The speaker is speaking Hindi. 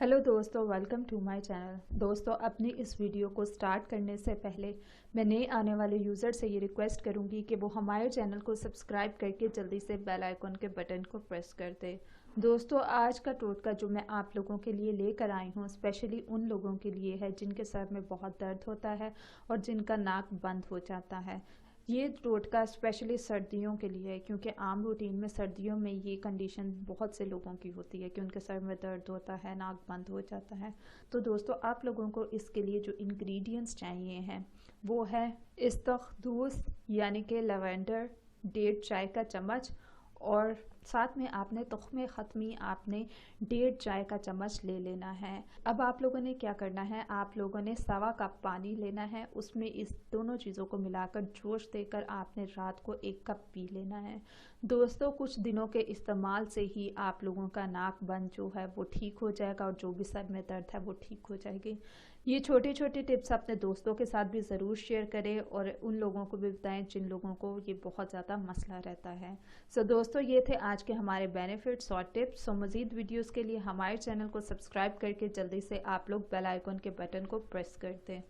हेलो दोस्तों, वेलकम टू माय चैनल। दोस्तों, अपनी इस वीडियो को स्टार्ट करने से पहले मैं नए आने वाले यूज़र से ये रिक्वेस्ट करूंगी कि वो हमारे चैनल को सब्सक्राइब करके जल्दी से बेल आइकन के बटन को प्रेस कर दे। दोस्तों, आज का टोटका जो मैं आप लोगों के लिए लेकर आई हूँ स्पेशली उन लोगों के लिए है जिनके सर में बहुत दर्द होता है और जिनका नाक बंद हो जाता है। ये टोटका स्पेशली सर्दियों के लिए है क्योंकि आम रूटीन में सर्दियों में ये कंडीशन बहुत से लोगों की होती है कि उनके सर में दर्द होता है, नाक बंद हो जाता है। तो दोस्तों, आप लोगों को इसके लिए जो इंग्रेडिएंट्स चाहिए हैं वो है इस्तखदूस यानी कि लवेंडर, 1.5 चाय का चम्मच, और साथ में आपने तुख्मे ख़त्मी आपने 1.5 चाय का चम्मच ले लेना है। अब आप लोगों ने क्या करना है, आप लोगों ने 1.25 कप पानी लेना है, उसमें इस दोनों चीज़ों को मिलाकर जोश देकर आपने रात को 1 कप पी लेना है। दोस्तों, कुछ दिनों के इस्तेमाल से ही आप लोगों का नाक बंद जो है वो ठीक हो जाएगा और जो भी सर में दर्द है वो ठीक हो जाएगी। ये छोटे छोटे टिप्स अपने दोस्तों के साथ भी ज़रूर शेयर करें और उन लोगों को भी बताएं जिन लोगों को ये बहुत ज़्यादा मसला रहता है। सो दोस्तों, ये थे आज के हमारे बेनिफिट्स और टिप्स। सो मज़ीद वीडियोस के लिए हमारे चैनल को सब्सक्राइब करके जल्दी से आप लोग बेल आइकन के बटन को प्रेस कर दें।